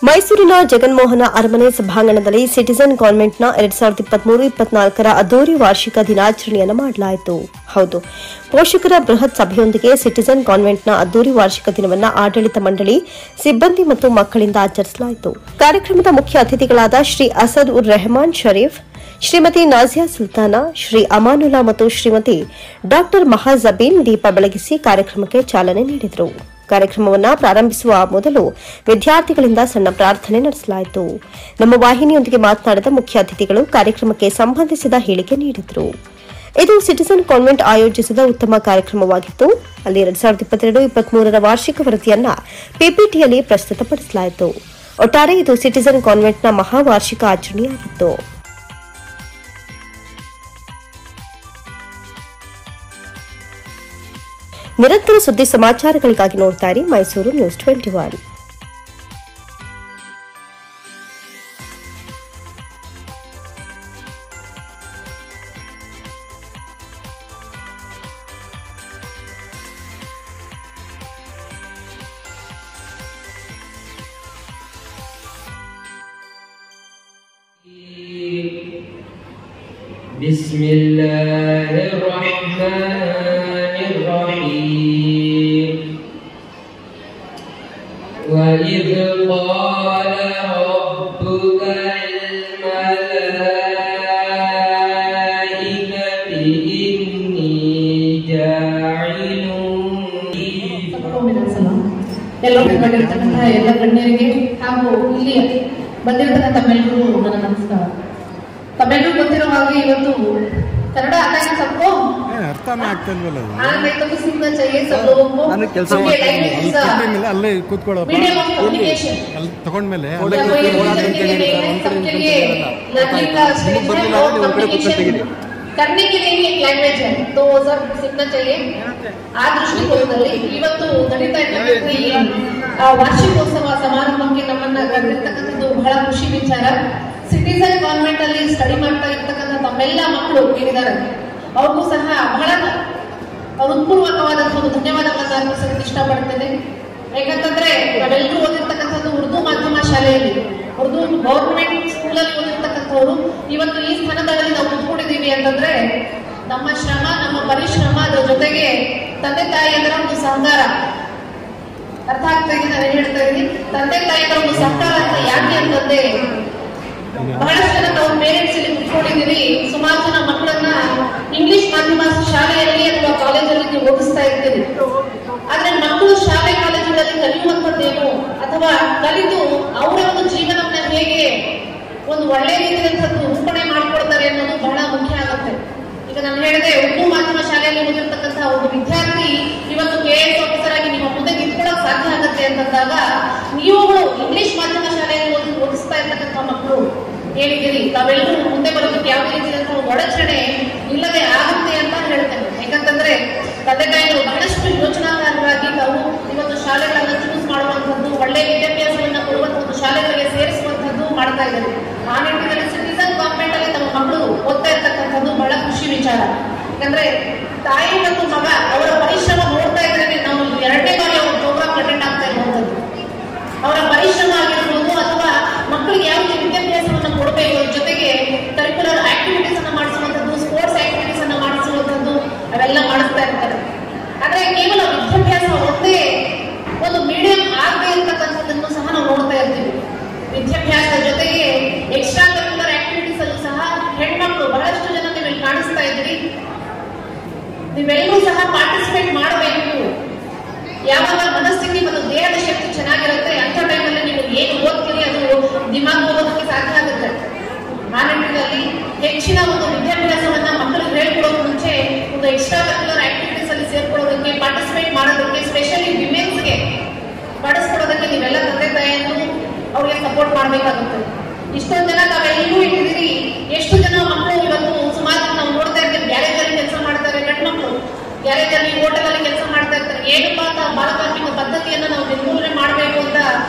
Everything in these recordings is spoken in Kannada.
ಮೈಸೂರಿನ ಜಗನ್ಮೋಹನ ಅರಮನೆ ಸಭಾಂಗಣದಲ್ಲಿ ಸಿಟಿಜನ್ ಕಾನ್ವೆಂಟ್ನ 2023-24ರ ಅದ್ದೂರಿ ವಾರ್ಷಿಕ ದಿನಾಚರಣೆಯನ್ನು ಮಾಡಲಾಯಿತು. ಹೌದು, ಪೋಷಕರ ಬೃಹತ್ ಸಭೆಯೊಂದಿಗೆ ಸಿಟಿಜನ್ ಕಾನ್ವೆಂಟ್ನ ಅದ್ದೂರಿ ವಾರ್ಷಿಕ ದಿನವನ್ನು ಆಡಳಿತ ಮಂಡಳಿ, ಸಿಬ್ಬಂದಿ ಮತ್ತು ಮಕ್ಕಳಿಂದ ಆಚರಿಸಲಾಯಿತು. ಕಾರ್ಯಕ್ರಮದ ಮುಖ್ಯ ಅತಿಥಿಗಳಾದ ಶ್ರೀ ಅಸದ್ ಉರ್ ರೆಹಮಾನ್ ಶರೀಫ್, ಶ್ರೀಮತಿ ನಾಜಿಯಾ ಸುಲ್ತಾನಾ, ಶ್ರೀ ಅಮಾನುಲ್ಲಾ ಮತ್ತು ಶ್ರೀಮತಿ ಡಾ ಮಹಾಜಬೀನ್ ದೀಪ ಬೆಳಗಿಸಿ ಕಾರ್ಯಕ್ರಮಕ್ಕೆ ಚಾಲನೆ ನೀಡಿದರು. ಕಾರ್ಯಕ್ರಮವನ್ನು ಪ್ರಾರಂಭಿಸುವ ಮೊದಲು ವಿದ್ಯಾರ್ಥಿಗಳಿಂದ ಸಣ್ಣ ಪ್ರಾರ್ಥನೆ ನಡೆಸಲಾಯಿತು. ನಮ್ಮ ವಾಹಿನಿಯೊಂದಿಗೆ ಮಾತನಾಡಿದ ಮುಖ್ಯ ಅತಿಥಿಗಳು ಕಾರ್ಯಕ್ರಮಕ್ಕೆ ಸಂಬಂಧಿಸಿದ ಹೇಳಿಕೆ ನೀಡಿದರು. ಇದು ಸಿಟಿಜನ್ ಕಾನ್ವೆಂಟ್ ಆಯೋಜಿಸಿದ ಉತ್ತಮ ಕಾರ್ಯಕ್ರಮವಾಗಿತ್ತು. ಅಲ್ಲಿ 2022-23ರ ವಾರ್ಷಿಕ ವರದಿಯನ್ನು ಪಿಪಿಟಿಯಲ್ಲಿ ಪ್ರಸ್ತುತಪಡಿಸಲಾಯಿತು. ಒಟ್ಟಾರೆ ಇದು ಸಿಟಿಜನ್ ಕಾನ್ವೆಂಟ್ನ ಮಹಾವಾರ್ಷಿಕ ಆಚರಣೆಯಾಗಿತ್ತು. ನಿರಂತರ ಸುದ್ದಿ ಸಮಾಚಾರಗಳಿಗಾಗಿ ನೋಡ್ತಾ ಇರಿ ಮೈಸೂರು ನ್ಯೂಸ್ 21. وَإِذْ قَالَ رَبُّكَ لِلْمَلَائِكَةِ إِنِّي جَاعِلٌ ಎಲ್ಲ ಗಣ್ಯರಿಗೆ ಹಾಗೂ ಇಲ್ಲಿ ಬಂದಿರತಕ್ಕಂಥ ತಮ್ಮೆಲ್ಲರೂ ನನ್ನ ನಮಸ್ಕಾರ. ತಮ್ಮೆಲ್ಲರೂ ಗೊತ್ತಿರೋ ಹಾಗೆ ಇವತ್ತು कन्नड़ आता है सबको? अर्थ में ಆಗ್ತಾ ಇಲ್ವಲ್ಲ ಅದು. मैं तो किसी को चाहिए सब लोगों को. ನಾನು ಕೆಲಸ ಮಾಡ್ತೀನಿ. ಅಲ್ಲಿ ಅಲ್ಲೇ ಕೂತ್ಕೊಳ್ಳೋಪ್ಪ. ಅಲ್ಲಿ ತಗೊಂಡ ಮೇಲೆ ಅಲ್ಲೇ करने के लिए एक लैंग्वेज है तो वो सब सीखना चाहिए. ಆ ದೃಷ್ಟಿಕೋನದಲ್ಲಿ ಇವತ್ತು ನಡೀತಾ ಇರ್ತಕ್ಕಂಥ ಈ ವಾರ್ಷಿಕೋತ್ಸವ ಸಮಾರಂಭಕ್ಕೆ ನಮ್ಮನ್ನ ಕರೆದಿರ್ತಕ್ಕಂಥದ್ದು ಬಹಳ ಖುಷಿ ವಿಚಾರ. ಸಿಟಿಜನ್ ಕಾನ್ವೆಂಟ್ ಅಲ್ಲಿ ಸ್ಟಡಿ ಮಾಡ್ತಾ ಇರ್ತಕ್ಕಂಥ ತಮ್ಮೆಲ್ಲ ಮಕ್ಕಳು ಏನಿದ್ದಾರೆ ಅವ್ರಿಗೂ ಸಹ ಬಹಳ ಹೃತ್ಪೂರ್ವಕವಾದಂತಹ ಒಂದು ಧನ್ಯವಾದಗಳನ್ನ ಅರ್ಪಿಸೋಕೆ ಇಷ್ಟಪಡ್ತೇನೆ. ಯಾಕಂತಂದ್ರೆ ನಾವೆಲ್ಲರೂ ಓದಿರ್ತಕ್ಕಂಥದ್ದು ಉರ್ದು ಮಾಧ್ಯಮ ಶಾಲೆಯಲ್ಲಿ, ಉರ್ದು ಗವರ್ಮೆಂಟ್ ಸ್ಕೂಲಲ್ಲಿ ಓದಿರ್ತಕ್ಕಂಥವ್ರು ಇವತ್ತು ಈ ಸ್ಥಾನದಲ್ಲಿ ನಾವು ಕೂತ್ಕೊಂಡಿದ್ದೀವಿ ಅಂತಂದ್ರೆ ನಮ್ಮ ಶ್ರಮ, ನಮ್ಮ ಪರಿಶ್ರಮ, ಅದರ ಜೊತೆಗೆ ತಂದೆ ತಾಯಿಯರ ಒಂದು ಸಹಕಾರ. ಅರ್ಥ ಆಗ್ತಾ ಇದೆ ನಾನು ಹೇಳ್ತಾ ಇದ್ದೀನಿ. ತಂದೆ ತಾಯಿಗಳ ಒಂದು ಸಹಕಾರ ಅಂತ ಯಾಕೆ ಅಂತಂದ್ರೆ ಬಹಳಷ್ಟು ಜನ ನಾವು ಪೇರೆಂಟ್ಸ್ ಅಲ್ಲಿ ಕುತ್ಕೊಂಡಿದ್ದೀವಿ, ಸುಮಾರು ಜನ ಮಕ್ಕಳನ್ನ ಇಂಗ್ಲಿಷ್ ಮಾಧ್ಯಮ ಶಾಲೆಯಲ್ಲಿ ಅಥವಾ ಕಾಲೇಜಲ್ಲಿ ಓದಿಸ್ತಾ ಇರ್ತೀವಿ. ಆದ್ರೆ ಮಕ್ಕಳು ಶಾಲೆ ಕಾಲೇಜುಗಳಲ್ಲಿ ಕಲಿಯುವಂಥದ್ದೇನು ಅಥವಾ ಕಲಿತು ಅವರ ಒಂದು ಜೀವನವನ್ನ ಹೇಗೆ ಒಂದು ಒಳ್ಳೆ ರೀತಿಯಂಥದ್ದು ರೂಪಣೆ ಮಾಡ್ಕೊಡ್ತಾರೆ ಅನ್ನೋದು ಬಹಳ ಮುಖ್ಯ ಆಗುತ್ತೆ. ಈಗ ನಾನು ಹೇಳಿದೆ, ಉರ್ದು ಮಾಧ್ಯಮ ಶಾಲೆಯಲ್ಲಿ ಓದಿರ್ತಕ್ಕಂತಹ ಒಂದು ವಿದ್ಯಾರ್ಥಿ ಇವತ್ತು KS ಆಫೀಸರ್ ಆಗಿ ನಿಮ್ಮ ಮುಂದೆ ನಿಂತ್ಕೊಳ್ಳೋಕೆ ಸಾಧ್ಯ ಆಗುತ್ತೆ ಅಂತಂದಾಗ ನೀವುಗಳು ಇಂಗ್ಲಿಷ್ ಮಾಧ್ಯಮ ಶಾಲೆಯಲ್ಲಿ ಓದಿಸ್ತಾ ಇರ್ತಕ್ಕಂಥ ಮಕ್ಕಳು ಹೇಳಿದ್ದೀರಿ, ತಾವೆಲ್ಲರೂ ಮುಂದೆ ಬರೋದಕ್ಕೆ ಯಾವ ರೀತಿಯಾದಂತಹ ಒಳಚಣೆ ಇಲ್ಲದೆ ಆಗುತ್ತೆ ಅಂತ ಹೇಳ್ತೇನೆ. ಯಾಕಂತಂದ್ರೆ ತಂದೆ ತಾಯಿಗಳು ಬಹಳಷ್ಟು ಯೋಚನಾಕಾರರಾಗಿ ತಾವು ಇವತ್ತು ಶಾಲೆಗಳನ್ನ ಚೂಸ್ ಮಾಡುವಂಥದ್ದು, ಒಳ್ಳೆ ವಿದ್ಯಾಭ್ಯಾಸವನ್ನ ಕೊಡುವಂಥದ್ದು, ಶಾಲೆಗಳಿಗೆ ಸೇರಿಸುವಂಥದ್ದು ಮಾಡ್ತಾ ಇದ್ದಾರೆ. ಆ ನಿಟ್ಟಿನಲ್ಲಿ ಸಿಟಿಜನ್ ಕಾನ್ವೆಂಟ್ ಅಲ್ಲಿ ತಮ್ಮ ಮಕ್ಕಳು ಓದ್ತಾ ಇರ್ತಕ್ಕಂಥದ್ದು ಬಹಳ ಖುಷಿ ವಿಚಾರ. ಯಾಕಂದ್ರೆ ತಾಯಿ ಮತ್ತು ಮಗ ಅವರ ಪರಿಶ್ರಮ ನೋಡ್ತಾ ಇದ್ರೆ ನಾವು 2ನೇ ಬಾರಿ ಅವ್ರ ಪ್ರೋಗ್ರಾಮ್ ಅಟೆಂಡ್ ಆಗ್ತಾ ಇರುವಂಥದ್ದು. ಅವರ ಪರಿಶ್ರಮ ಆಗಿರ್ಬೋದು ಅಥವಾ ಮಕ್ಕಳಿಗೆ ಯಾವ ವಿದ್ಯಾಭ್ಯಾಸವನ್ನ ಕೊಡಬೇಕು, ಜೊತೆಗೆ ಕರಿಕ್ಯುಲರ್ ಆಕ್ಟಿವಿಟೀಸ್ ಅನ್ನ ಮಾಡಿಸುವಂಥದ್ದು, ಸ್ಪೋರ್ಟ್ಸ್ ಆಕ್ಟಿವಿಟೀಸ್ ಅನ್ನ ಮಾಡಿಸುವಂಥದ್ದು ಅವೆಲ್ಲ ಮಾಡಿಸ್ತಾ ಇರ್ತಾರೆ. ಆದ್ರೆ ಕೇವಲ ವಿದ್ಯಾಭ್ಯಾಸ ಒಂದೇ ಒಂದು ಮೀಡಿಯಂ ಆಗದೆ ಇರ್ತಕ್ಕಂಥದ್ದನ್ನು ಸಹ ನಾವು ನೋಡ್ತಾ ಇರ್ತೀವಿ. ವಿದ್ಯಾಭ್ಯಾಸದ ಜೊತೆಗೆ ಎಕ್ಸ್ಟ್ರಾ ಕರಿಕ್ಯುಲರ್ ಆಕ್ಟಿವಿಟೀಸ್ ಅಲ್ಲೂ ಸಹ ಹೆಣ್ಮಕ್ಳು ಬಹಳಷ್ಟು ಜನ ನೀವು ಕಾಣಿಸ್ತಾ ಇದ್ರಿ. ನೀವೆಲ್ಲರೂ ಸಹ ಪಾರ್ಟಿಸಿಪೇಟ್ ಮಾಡಬೇಕು. ಯಾವಾಗ ಮನಸ್ಥಿತಿ ಮತ್ತು ದೇಹದ ಶಕ್ತಿ ಚೆನ್ನಾಗಿರುತ್ತೆ ಅಂತ ಟೈಮಲ್ಲಿ ನೀವು ಏನು ಓದ್ತೀರಿ ಅದು ದಿಮಾಗ್ ಹೋಗೋದಕ್ಕೆ ಸಾಧ್ಯ ಆಗುತ್ತೆ. ಆ ನಿಟ್ಟಿನಲ್ಲಿ ಹೆಚ್ಚಿನ ಒಂದು ವಿದ್ಯಾಭ್ಯಾಸವನ್ನ ಮಕ್ಕಳಿಗೆ ಹೇಳ್ಕೊಡೋಕೆ ಮುಂಚೆ ಒಂದು ಎಕ್ಸ್ಟ್ರಾ ಕರಿಕ್ಯುಲರ್ ಆಕ್ಟಿವಿಟೀಸ್ ಅಲ್ಲಿ ಸೇರ್ಕೊಳ್ಳೋದಕ್ಕೆ, ಪಾರ್ಟಿಸಿಪೇಟ್ ಮಾಡೋದಕ್ಕೆ, ಸ್ಪೆಷಲಿ ವಿಮೆನ್ಸ್ಗೆ ಬಳಸ್ಕೊಡೋದಕ್ಕೆ ನೀವೆಲ್ಲ ತಂದೆ ತಾಯಿಯನ್ನು ಅವ್ರಿಗೆ ಸಪೋರ್ಟ್ ಮಾಡಬೇಕಾಗುತ್ತೆ. ಇಷ್ಟೊಂದು ಜನ ತಾವೆಲ್ಲರೂ ಇಟ್ಟಿದ್ದೀರಿ. ಎಷ್ಟು ಜನ ಮಕ್ಕಳು ಇವತ್ತು ಸುಮಾರು ನಾವು ನೋಡ್ತಾ ಇರ್ತೀವಿ, ಗ್ಯಾರೇಜ್ ಅಲ್ಲಿ ಕೆಲಸ ಮಾಡ್ತಾರೆ, ಗಂಡು ಮಕ್ಕಳು ಗ್ಯಾರೇಜ್ ಅಲ್ಲಿ, ಹೋಟೆಲ್ ಅಲ್ಲಿ ಕೆಲಸ ಮಾಡ್ತಾ ಇರ್ತಾರೆ. ಏನಪ್ಪ ಅಂತ ಬಾಲಕಾರ್ಮಿಕ ಪದ್ಧತಿಯನ್ನ ನಾವು ನಿರ್ಮೂಲನೆ ಮಾಡಬೇಕು ಅಂತ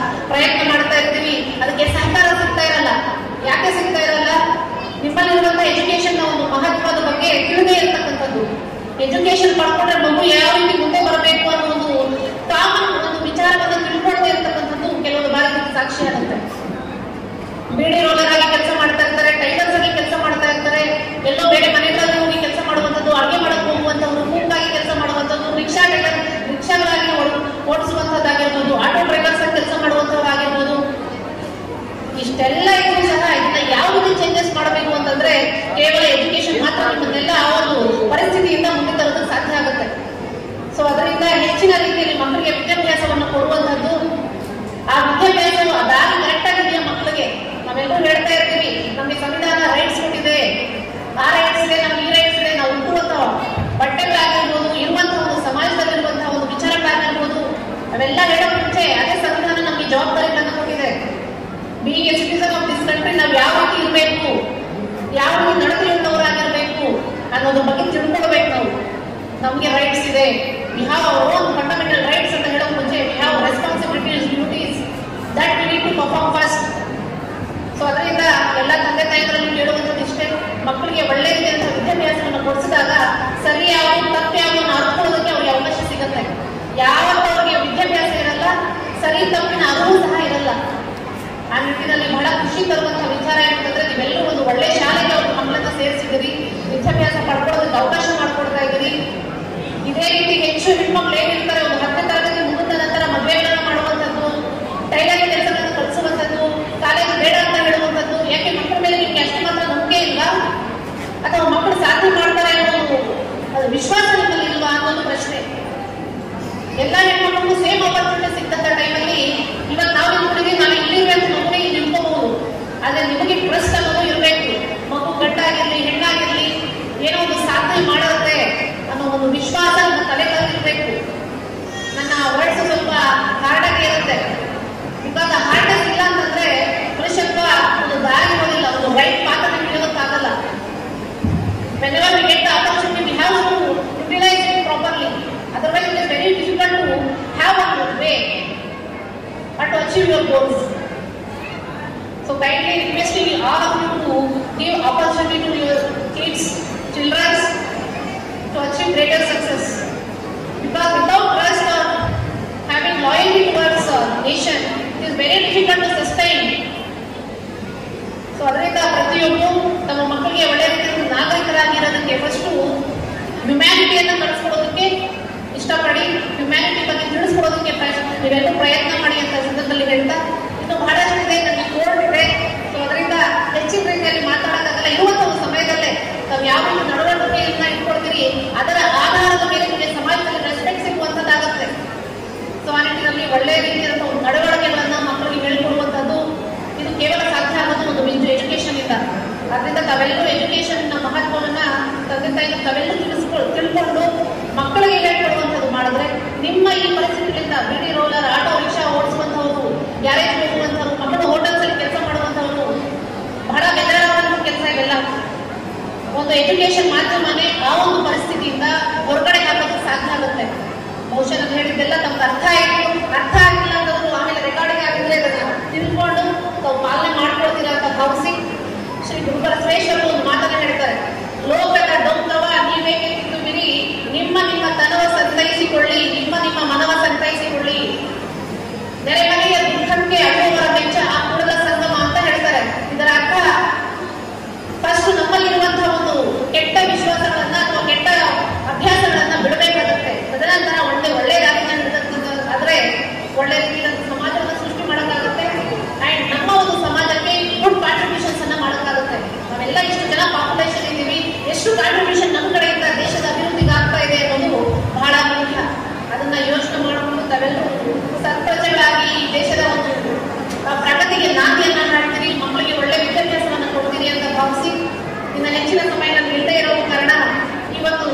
ಪ್ರಯತ್ನ ಮಾಡ್ತಾ ಇರ್ತೀವಿ. ಅದಕ್ಕೆ ಸಹಕಾರ ಸಿಗ್ತಾ ಇರಲ್ಲ. ಯಾಕೆ ಸಿಗ್ತಾ ಇರಲ್ಲ? ನಿಮ್ಮಲ್ಲಿರುವಂತಹ ಎಜುಕೇಶನ್ ಒಂದು ಮಹತ್ವದ ಬಗ್ಗೆ ತಿಳಿದೇ ಇರ್ತಕ್ಕಂಥದ್ದು. ಎಜುಕೇಶನ್ ಪಡ್ಕೊಂಡ್ರೆ ಮಗು ಯಾವ ರೀತಿ ಮುಂದೆ ಬರಬೇಕು ಅನ್ನೋ ಒಂದು ಕಾಮನ್ ಒಂದು ವಿಚಾರವನ್ನು ತಿಳ್ಕೊಳ್ತಾ ಇರ್ತಕ್ಕಂಥದ್ದು ಕೆಲವೊಂದು ಬಾರಿ ಸಾಕ್ಷಿ ಆಗುತ್ತೆ. ಅದೆಲ್ಲ ಹೇಳೋ ಮುಂಚೆ ಅದೇ ಸಂವಿಧಾನ ನಮಗೆ ಜವಾಬ್ದಾರಿಗಳನ್ನು ಕೊಟ್ಟಿದೆ. Being A citizen of this country ನಾವು ಯಾವ ರೀತಿ ಇರಬೇಕು, ಯಾವ ರೀತಿ ನಡತೆಯುಳ್ಳವರಾಗಿರ್ಬೇಕು ಅನ್ನೋದ್ರ ಬಗ್ಗೆ ತಿಳ್ಕೊಳ್ಬೇಕು. ನಾವು ನಮಗೆ ರೈಟ್ಸ್ ಇದೆ, we have our own fundamental rights ಅಂತ ಹೇಳೋ ಮುಂಚೆ we have responsibilities, duties that we need to perform first. So ಅದರಿಂದ ಎಲ್ಲ ತಂದೆ ತಾಯಿಗಳಲ್ಲಿ ಕೇಳುವಂಥದ್ದು ಇಷ್ಟೇ, ಮಕ್ಕಳಿಗೆ ಒಳ್ಳೆ ರೀತಿಯಾದ ವಿದ್ಯಾಭ್ಯಾಸವನ್ನು ಕೊಡಿಸಿದಾಗ ಸರಿ ಯಾವುದು ತಪ್ಪು ಯಾವುದು ಅರ್ಕೊಳ್ಳೋದಕ್ಕೆ ಅವ್ರಿಗೆ ಅವಕಾಶ ಸಿಗುತ್ತೆ. ಯಾವತ್ತೂ ಅವರಿಗೆ ವಿದ್ಯಾಭ್ಯಾಸ ಇರಲ್ಲ, ಸರಿ ತಪ್ಪಿನ ಅರಿವು ಸಹ ಇರಲ್ಲ. ಆ ನಿಟ್ಟಿನಲ್ಲಿ ಬಹಳ ಖುಷಿ ತರುವಂತಹ ವಿಚಾರ ಏನಂತಂದ್ರೆ ನೀವೆಲ್ಲರೂ ಒಂದು ಒಳ್ಳೆ ಶಾಲೆಗೆ ಅವ್ರ ಮಕ್ಕಳನ್ನ ಸೇರಿಸಿದಿರಿ, ವಿದ್ಯಾಭ್ಯಾಸ ಪಡ್ಕೊಳ್ಳೋದಕ್ಕೆ ಅವಕಾಶ ಮಾಡ್ಕೊಡ್ತಾ ಇದ್ದೀರಿ. ಇದೇ ರೀತಿ ಹೆಚ್ಚು ಹೆಣ್ಮಕ್ಳು ಏನಿರ್ತಾರೆ ಒಂದು 10ನೇ ತರಗತಿ ಮುಗಿದ ನಂತರ ಮದುವೆಗಳನ್ನು ಮಾಡುವಂಥದ್ದು, ಟೈಲರಿಂಗ್ ಕೆಲಸಗಳನ್ನು ಕಲಿಸುವಂಥದ್ದು, ಕಾಲೇಜ್ ಬೇಡ ಅಂತ ಹೇಳುವಂಥದ್ದು, ಯಾಕೆ ಮಕ್ಕಳ ಮೇಲೆ ನಿಮ್ಗೆ ಅಷ್ಟು ಮಾತ್ರ ನಂಬಿಕೆ ಇಲ್ವಾ ಅಥವಾ ಮಕ್ಕಳು ಸಾಧನೆ ಮಾಡ್ತಾರೆ ಅನ್ನೋದು ಅದು ವಿಶ್ವಾಸ ನಿಮ್ಮಲ್ಲಿ ಇಲ್ವಾ ಅನ್ನೋದು ಪ್ರಶ್ನೆ. ಎಲ್ಲ ಹೆಣ್ಮಕ್ಳಿಗೂ ಸೇಮ್ ಆಪರ್ಚುನಿಟಿ ಸಿಕ್ಕಂತ ಟೈಮಲ್ಲಿ ಇವತ್ತು ನಾವು ನಿಂತ್ಕೊಂಡಿದ್ದೀವಿ, ನಾವು ಇಲ್ಲಿರ್ಬೇಕು, ನಮ್ಮನೆ ಇಲ್ಲಿ ನಿಂತ್ಕೋಬಹುದು. ಆದ್ರೆ ನಿಮಗೆ ಟ್ರಸ್ಟ್ ಅನ್ನೋದು ಇರಬೇಕು. ಮಗು ಗಂಡಾಗಿರ್ಲಿ ಹೆಣ್ಣಾಗಿರ್ಲಿ ಏನೋ ಒಂದು ಸಾಧನೆ ಮಾಡುತ್ತೆ ಅನ್ನೋ ಒಂದು ವಿಶ್ವಾಸ ನಮ್ಮ ತಲೆಗಳಿರ್ಬೇಕು. ನನ್ನ ವರ್ಡ್ಸ್ ಸ್ವಲ್ಪ ಹಾರ್ಡ್ ಆಗಿ ಇರುತ್ತೆ. ಇವಾಗ ಹಾರ್ಡ್ನೆಸ್ ಇಲ್ಲ ಅಂತಂದ್ರೆ ಮನುಷ್ಯತ್ವ ಒಂದು ದಾರಿ ಇರೋದಿಲ್ಲ, ಒಂದು right ಪಾತ್ರನ ಹಿಡಿಯೋದಕ್ಕಾಗಲ್ಲ. Whenever we get the opportunity, we have to utilize it properly. Otherwise, it is very difficult to have a way or to achieve your goals. So, kindly requesting all of you to give opportunity to your kids, children to achieve greater success. Because without trust or having loyalty towards nation, it is very difficult to sustain. So ಅದರಿಂದ ಪ್ರತಿಯೊಬ್ಬರು ತಮ್ಮ ಮಕ್ಕಳಿಗೆ ಒಳ್ಳೆಯ ರೀತಿಯ ನಾಗರಿಕರಾಗಿರೋದಕ್ಕೆ ಫಸ್ಟು ಹ್ಯುಮ್ಯಾನಿಟಿಯನ್ನು ಕಲಿಸ್ಕೊಡೋದಕ್ಕೆ ಇಷ್ಟಪಡಿ, ಹ್ಯುಮ್ಯಾನಿಟಿ ಬಗ್ಗೆ ತಿಳಿಸ್ಕೊಡೋದಕ್ಕೆ ನೀವೆಲ್ಲರೂ ಪ್ರಯತ್ನ ಮಾಡಿ ಅಂತ ಸಂದರ್ಭದಲ್ಲಿ ಹೇಳ್ತಾ, ಇನ್ನು ಬಹಳಷ್ಟು ಇದೆ, ನನಗೆ ಕೋರ್ಟ್ ಇದೆ. ಸೊ ಅದರಿಂದ ಹೆಚ್ಚಿನ ರೀತಿಯಲ್ಲಿ ಮಾತಾಡೋಕ್ಕಾಗಲ್ಲ. ಇರುವಂಥ ಒಂದು ಸಮಯದಲ್ಲೇ ತಾವು ಯಾವ ಒಂದು ನಡವಳಿಕೆಯನ್ನ ಇಟ್ಕೊಳ್ತೀರಿ ಅದರ ಆಧಾರದ ಮೇಲೆ ನಿಮಗೆ ಸಮಾಜದಲ್ಲಿ ರೆಸ್ಪೆಕ್ಟ್ ಸಿಗುವಂಥದ್ದಾಗುತ್ತೆ. ಸೊ ಆ ನಿಟ್ಟಿನಲ್ಲಿ ಒಳ್ಳೆಯ ರೀತಿಯಾದ ಒಂದು ನಡವಳಿಕೆಗಳನ್ನು ಮಕ್ಕಳಿಗೆ ಹೇಳಿಕೊಡುವಂಥದ್ದು ಇದು ಕೇವಲ ಸಾಧ್ಯ ಆಗೋದು ಒಂದು ಎಜುಕೇಶನ್ ಇಂದ. ಅದರಿಂದ ತಾವೆಲ್ಲರೂ ಎಜುಕೇಶನ್ ಮಹತ್ವವನ್ನ ತಂದೆ ತಾಯಿ ತಾವೆಲ್ಲರೂ ತಿಳ್ಕೊಂಡು ಮಕ್ಕಳಿಗೆ ಹೇಳ್ಕೊಡುವಂಥದ್ದು ಮಾಡಿದ್ರೆ ನಿಮ್ಮ ಈ ಪರಿಸ್ಥಿತಿಗಳಿಂದ ಬಿಡಿ ರೋಲರ್, ಆಟೋ ರಿಕ್ಷಾ ಓಡಿಸುವಂಥವ್ರು, ಗ್ಯಾರೇಜ್ ಹೋಗುವಂಥವ್ರು, ಮಕ್ಕಳು ಹೋಟೆಲ್ಸ್ ಅಲ್ಲಿ ಕೆಲಸ ಮಾಡುವಂಥವ್ರು, ಬಹಳ ಬೆದರಾಗುವಂಥ ಕೆಲಸ ಇವೆಲ್ಲ. ಒಂದು ಎಜುಕೇಶನ್ ಮಾಧ್ಯಮನೇ ಆ ಒಂದು ಪರಿಸ್ಥಿತಿಯಿಂದ ಹೊರಗಡೆ ಹಾಕೋದಕ್ಕೆ ಸಾಧ್ಯ ಆಗುತ್ತೆ. ಬಹುಶಃ ನಾನು ಹೇಳಿದ್ದೆಲ್ಲ ತಮ್ಗೆ ಅರ್ಥ ಆಗಿಲ್ಲ ಅನ್ನೋದು ಆಮೇಲೆ ರೆಕಾರ್ಡಿಂಗ್ ಆಗಿದ್ರೆ ಅದನ್ನ ತಿಳ್ಕೊಂಡು ತಾವು ಪಾಲನೆ ಮಾಡ್ಕೊಳ್ತೀರ ಅಂತ ಭಾವಿಸಿ ಶ್ರೀ ಗುರುಬಸವೇಶ್ವರರು ಒಂದು ಮಾತನ್ನ ಹೇಳ್ತಾರೆ, ಲೋಕದ ಡೊಂಕವ ನೀವೇಕೆ ಕಿತ್ತುಬಿರಿ, ನಿಮ್ಮ ತನವ ಸಂತೈಸಿಕೊಳ್ಳಿ, ನಿಮ್ಮ ಮನವ ಸಂತೈಸಿಕೊಳ್ಳಿ, ನೆರೆಮನೆಯ ದುಃಖಕ್ಕೆ ಅಡುವವರ ವೆಚ್ಚ ಆ ಕೂಡಲ ಸಂಗಮ ಅಂತ ಹೇಳ್ತಾರೆ. ಇದರ ಅರ್ಥ ಫಸ್ಟ್ ನಮ್ಮಲ್ಲಿರುವಂತಹ ಒಂದು ಕೆಟ್ಟ ವಿಶ್ವಾಸಗಳನ್ನ ಅಥವಾ ಕೆಟ್ಟ ಅಭ್ಯಾಸಗಳನ್ನ ಬಿಡಬೇಕಾಗುತ್ತೆ. ತದನಂತರ ಒಳ್ಳೆ ದಾರಿನ ಆದ್ರೆ ಒಳ್ಳೆ ರೀತಿಯ ಸಮಾಜವನ್ನು ಸೃಷ್ಟಿ ಮಾಡೋಕ್ಕಾಗುತ್ತೆ. ಅಂಡ್ ನಮ್ಮ ಒಂದು ಸಮಾಜಕ್ಕೆ ಗುಡ್ ಕಾಂಟ್ರಿಬ್ಯೂಷನ್ಸ್ ಅನ್ನ ಮಾಡೋಕ್ಕಾಗುತ್ತೆ. ನಾವೆಲ್ಲ ಇಷ್ಟು ಜನ ಪಾಪ್ಯುಲೇಷನ್ ಇದ್ದೀವಿ, ಎಷ್ಟು ಕಾಂಟ್ರಿಬ್ಯೂಷನ್ ನಮ್ಮ ಕಡೆಯಿಂದ ದೇಶದ ಅಭಿವೃದ್ಧಿಗೆ ಆಗ್ತಾ ಇದೆ ಅನ್ನೋದು ಬಹಳ ಮುಖ್ಯ. ಅದನ್ನ ಯೋಚನೆ ಮಾಡಿಕೊಂಡು ತಾವೆಲ್ಲರೂ ಸತ್ಪ್ರಜೆಗಳಾಗಿ ಈ ದೇಶದ ಒಂದು ಪ್ರಗತಿಗೆ ನಾಂದಿಯನ್ನ ಹಾಡ್ತೀರಿ, ಮಕ್ಕಳಿಗೆ ಒಳ್ಳೆ ವಿದ್ಯಾಭ್ಯಾಸವನ್ನು ಕೊಡ್ತೀರಿ ಅಂತ ಭಾವಿಸಿ ಇನ್ನು ಹೆಚ್ಚಿನ ಸಮಯ ನಾನು ಇಲ್ಲದೆ ಇರೋ ಕಾರಣ ಇವತ್ತು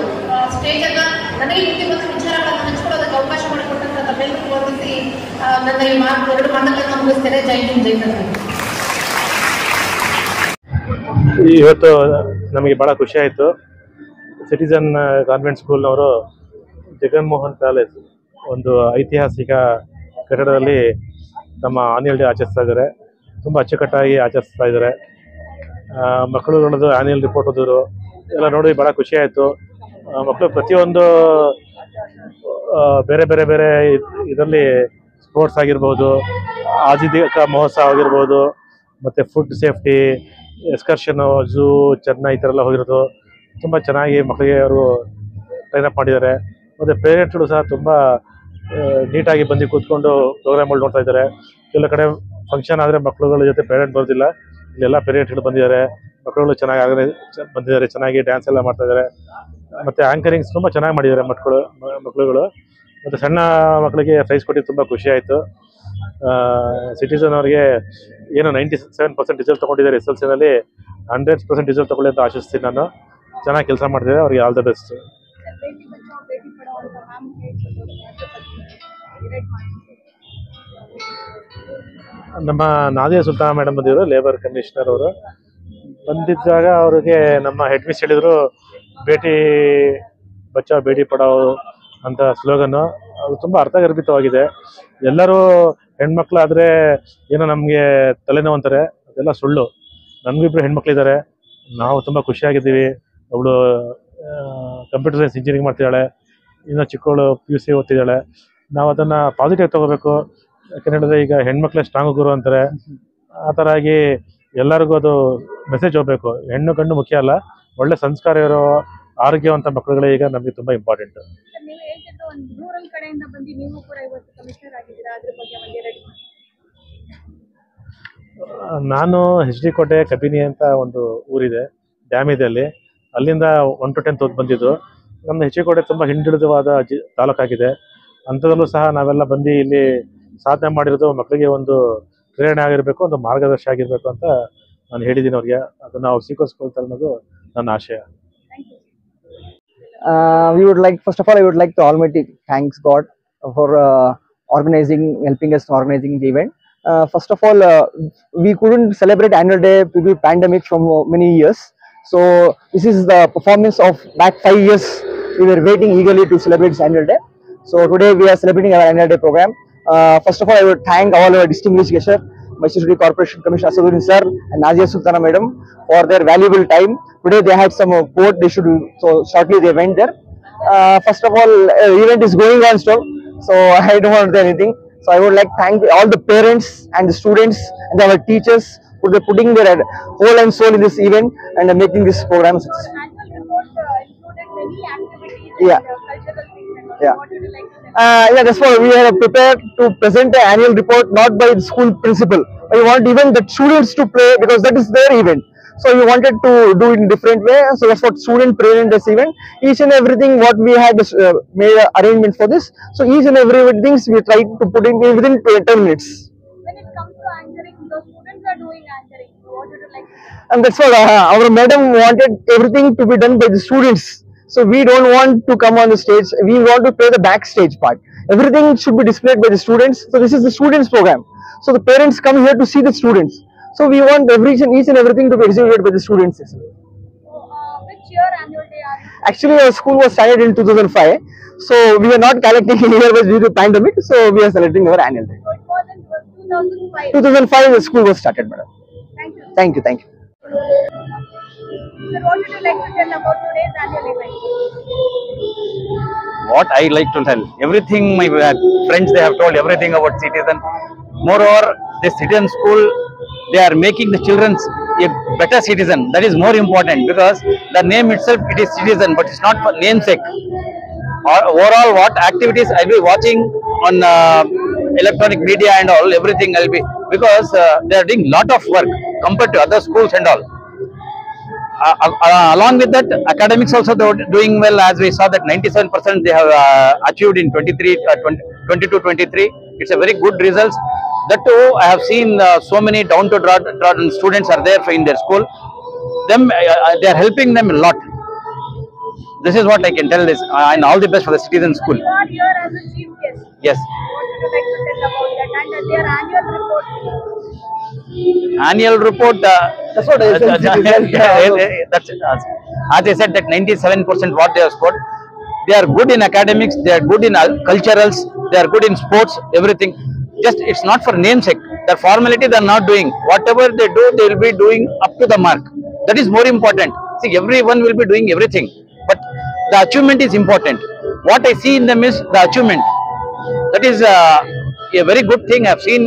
ಸ್ಟೇಜ್ ಅನ್ನ ನನಗೆ ಗೊತ್ತಿರುವಂತಹ ವಿಚಾರಗಳನ್ನು ಹಂಚ್ಕೊಳ್ಳೋದಕ್ಕೆ ಅವಕಾಶ ಮಾಡಿಕೊಟ್ಟಂತ ತಮ್ಮೆಲ್ಲರಿಗೂ ವಂದಿಸಿ ನನ್ನ ಈ ಎರಡು ಮಾತುಗಳನ್ನು ಮುಗಿಸ್ತೇನೆ. ಜೈ ಹಿಂದ್, ಜೈ ಕರ್ನಾಟಕ. ಇವತ್ತು ನಮಗೆ ಭಾಳ ಖುಷಿ ಆಯಿತು. ಸಿಟಿಸನ್ ಕಾನ್ವೆಂಟ್ ಸ್ಕೂಲ್ನವರು ಜಗನ್ಮೋಹನ್ ಪ್ಯಾಲೇಸ್ ಒಂದು ಐತಿಹಾಸಿಕ ಕಟ್ಟಡದಲ್ಲಿ ನಮ್ಮ ಆನ್ಯುವಲ್ ಡೇ ಆಚರಿಸ್ತಾ ಇದ್ದಾರೆ. ತುಂಬ ಅಚ್ಚುಕಟ್ಟಾಗಿ ಆಚರಿಸ್ತಾ ಇದ್ದಾರೆ. ಮಕ್ಕಳುಗಳದ್ದು ಆನ್ಯುವಲ್ ರಿಪೋರ್ಟ್ ಓದಿದ್ರು ಎಲ್ಲ ನೋಡಿ ಭಾಳ ಖುಷಿ ಆಯಿತು. ಮಕ್ಕಳು ಪ್ರತಿಯೊಂದು ಬೇರೆ ಬೇರೆ ಬೇರೆ ಇದರಲ್ಲಿ ಸ್ಪೋರ್ಟ್ಸ್ ಆಗಿರ್ಬೋದು, ಆಜೀವಿಕ ಮಹೋತ್ಸವ ಆಗಿರ್ಬೋದು, ಮತ್ತು ಫುಡ್ ಸೇಫ್ಟಿ, ಎಕ್ಸ್ಕರ್ಷನು, ಝೂ, ಚೆನ್ನೈ ಈ ಥರ ಎಲ್ಲ ಹೋಗಿರೋದು ತುಂಬ ಚೆನ್ನಾಗಿ ಮಕ್ಕಳಿಗೆ ಅವರು ಟ್ರೈನಪ್ ಮಾಡಿದ್ದಾರೆ. ಮತ್ತು ಪೇರೆಂಟ್ಸ್ಗಳು ಸಹ ತುಂಬ ನೀಟಾಗಿ ಬಂದು ಕೂತ್ಕೊಂಡು ಪ್ರೋಗ್ರಾಮ್ಗಳು ನೋಡ್ತಾ ಇದ್ದಾರೆ. ಎಲ್ಲ ಕಡೆ ಫಂಕ್ಷನ್ ಆದರೆ ಮಕ್ಕಳುಗಳ ಜೊತೆ ಪೇರೆಂಟ್ ಬರೋದಿಲ್ಲ, ಇಲ್ಲೆಲ್ಲ ಪೇರೆಂಟ್ಗಳು ಬಂದಿದ್ದಾರೆ. ಮಕ್ಕಳುಗಳು ಚೆನ್ನಾಗಿ ಬಂದಿದ್ದಾರೆ, ಚೆನ್ನಾಗಿ ಡ್ಯಾನ್ಸ್ ಎಲ್ಲ ಮಾಡ್ತಾ ಇದ್ದಾರೆ. ಮತ್ತು ಆ್ಯಂಕರಿಂಗ್ಸ್ ತುಂಬ ಚೆನ್ನಾಗಿ ಮಾಡಿದ್ದಾರೆ ಮಕ್ಕಳುಗಳು. ಮತ್ತು ಸಣ್ಣ ಮಕ್ಕಳಿಗೆ ಪ್ರೈಸ್ ಕೊಟ್ಟು ತುಂಬ ಖುಷಿ ಆಯಿತು. ಸಿಟಿಸನ್ ಅವರಿಗೆ ಏನು 97% ರಿಸಲ್ಟ್ ತೊಗೊಂಡಿದ್ದಾರೆ SLCನಲ್ಲಿ, 100% ರಿಸಲ್ಟ್ ತೊಗೊಳ್ಳಿ ಅಂತ ಆಶಿಸ್ತೀನಿ ನಾನು. ಚೆನ್ನಾಗಿ ಕೆಲಸ ಮಾಡ್ತಿದ್ದಾರೆ, ಅವ್ರಿಗೆ ಆಲ್ ದ ಬೆಸ್ಟ್. candidate ಮಾಡಿ? ನಮ್ಮ ನಾದಿಯಾ ಸುಲ್ತಾನ ಮೇಡಮ್ ಬಂದಿದ್ರು, ಲೇಬರ್ ಕಮಿಷನರ್ ಅವರು ಬಂದಿದ್ದಾಗ ಅವ್ರಿಗೆ ನಮ್ಮ ಹೆಡ್ ಮಿಸ್ ಹೇಳಿದ್ರು ಬೇಟಿ ಬಚಾವ್ ಬೇಟಿ ಪಡಾವ್ ಅಂತ ಸ್ಲೋಗನ್ನು. ಅದು ತುಂಬ ಅರ್ಥಗರ್ಭಿತವಾಗಿದೆ. ಎಲ್ಲರೂ ಹೆಣ್ಮಕ್ಳಾದರೆ ಏನೋ ನಮಗೆ ತಲೆನೋವು ಅಂತಾರೆ, ಅದೆಲ್ಲ ಸುಳ್ಳು. ನಮಗಿಬ್ರು ಹೆಣ್ಮಕ್ಳಿದ್ದಾರೆ, ನಾವು ತುಂಬ ಖುಷಿಯಾಗಿದ್ದೀವಿ. ಅವಳು ಕಂಪ್ಯೂಟರ್ ಸೈನ್ಸ್ ಇಂಜಿನಿಯರಿಂಗ್ ಮಾಡ್ತಿದ್ದಾಳೆ, ಇನ್ನೂ ಚಿಕ್ಕವಳು PUC ಓದ್ತಿದ್ದಾಳೆ. ನಾವು ಅದನ್ನು ಪಾಸಿಟಿವ್ ತೊಗೋಬೇಕು. ಯಾಕಂತ ಹೇಳಿದ್ರೆ ಈಗ ಹೆಣ್ಮಕ್ಳೇ ಸ್ಟ್ರಾಂಗ್ ಗುರು ಅಂತಾರೆ, ಆ ಥರ ಆಗಿ ಎಲ್ಲರಿಗೂ ಅದು ಮೆಸೇಜ್ ಹೋಗಬೇಕು. ಹೆಣ್ಣು ಗಂಡು ಮುಖ್ಯ ಅಲ್ಲ, ಒಳ್ಳೆ ಸಂಸ್ಕಾರ ಇರೋ ಆರೋಗ್ಯವಂತ ಮಕ್ಕಳುಗಳೇ ಈಗ ನಮಗೆ ತುಂಬ ಇಂಪಾರ್ಟೆಂಟ್. ನೀವು ಹೇಳ್ತಿದ್ರು ಒಂದು ರೂರಲ್ ಕಡೆಯಿಂದ ಬಂದು ನೀವು ಕೂಡ ಇವತ್ತು ಕಮಿಷನರ್ ಆಗಿದ್ದೀರಾ, ಅದ್ರ ಬಗ್ಗೆ ಒಂದೆರಡು ಮಾತು. ನಾನು HD ಕೋಟೆ ಕಬಿನಿ ಅಂತ ಒಂದು ಊರಿದೆ, ಡ್ಯಾಮ್ ಇದೆ ಅಲ್ಲಿ. ಅಲ್ಲಿಂದ 1 to 10th ಓದಿ ಬಂದಿದ್ದು. ನಮ್ಮ HD ಕೋಟೆ ತುಂಬ ಹಿಂದುಳಿದವಾದ ತಾಲೂಕಾಗಿದೆ. ಅಂಥದ್ರಲ್ಲೂ ಸಹ ನಾವೆಲ್ಲ ಬಂದು ಇಲ್ಲಿ ಸಾಧನೆ ಮಾಡಿರೋದು ಮಕ್ಕಳಿಗೆ ಒಂದು ಪ್ರೇರಣೆ ಆಗಿರಬೇಕು, ಒಂದು ಮಾರ್ಗದರ್ಶಿ ಆಗಿರಬೇಕು ಅಂತ ನಾನು ಹೇಳಿದ್ದೀನಿ ಅವ್ರಿಗೆ. ಅದನ್ನು ಅವ್ರು ಸ್ವೀಕರಿಸ್ಕೊಳ್ತಾರೆ ಅನ್ನೋದು ನನ್ನ ಆಶಯ. We would like, first of all, I would like to Almighty thanks God for helping us organizing the event. First of all, we couldn't celebrate annual day due to pandemic from many years. So this is the performance of back 5 years. We were waiting eagerly to celebrate this annual day. So today we are celebrating our annual day program. First of all, I would thank all our distinguished guests, Mysore City Corporation Commissioner Asaduddin sir and Nazia Sultana madam for their valuable time. Today they had some port they should do, so shortly they went there. First of all, event is going on still, so I don't want to say anything. So I would like to thank all the parents and the students and our teachers for putting their whole and soul in this event and making this program successful. Annual report included many activities Yeah. and cultural things and all. Yeah. What would you like to say? Yeah, that's why we are prepared to present the annual report not by the school principal. We want even the students to play because that is their event. So we wanted to do it in different way. So that's what student present this event. Each and everything what we had made arrangement for this. So each and every things we tried to put in within 10 minutes. When it comes to anchoring, the students are doing anchoring. So what would you like to say? And that's what our madam wanted everything to be done by the students. So we don't want to come on the stage. We want to play the backstage part. Everything should be displayed by the students. So this is the students program. So the parents come here to see the students. So we want each and everything to be executed by the students. So which year annual day are you? Actually, our school was started in 2005. So we were not collecting here due to pandemic. So we are celebrating our annual day. So it was in 2005. 2005 the school was started, madam. Thank you. Thank you, thank you. Sir, what would you like to tell about today's annual event? What I like to tell, everything my friends they have told everything about citizen. Moreover, this citizen school, they are making the children a better citizen. That is more important because the name itself it is citizen, but it's not for namesake. Or overall, what activities I'll be watching on electronic media and all everything I'll be because they are doing lot of work compared to other schools and all. Along with that, academics also they are doing well, as we saw that 97% they have achieved in 22-23. It's a very good results. That too, I have seen so many down-to-trodden students are there in their school. They are helping them a lot. This is what I can tell this, and all the best for the citizen school. You are here as a chief guest. Yes. What would you like to tell about that and their annual report? Annual report. That's what I said. That's it. As I said, that 97% what they have scored. They are good in academics. They are good in culturals. They are good in sports. Everything. Just it's not for namesake. The formality they are not doing. Whatever they do, they will be doing up to the mark. That is more important. See, everyone will be doing everything, but the achievement is important. What I see in them is the achievement. That is a very good thing I have seen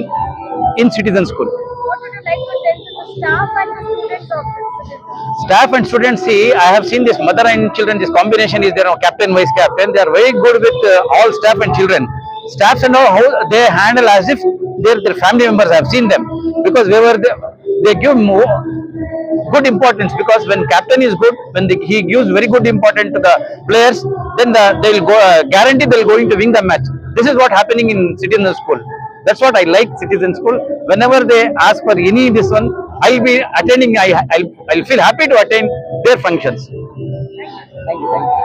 in citizen school. What would you like to tell to the staff and the students of this citizen? Staff and students, see, I have seen this mother and children, this combination is there, captain, vice captain. They are very good with all staff and children. Staffs and all, how they handle as if they're their family members. I have seen them because they give more good importance because when captain is good, when he gives very good importance to the players, then they'll go guarantee they'll going to win the match. This is what happening in citizen school. That's what I like citizen school. Whenever they ask for any this one, I'll be attending. I'll feel happy to attend their functions. Thank you.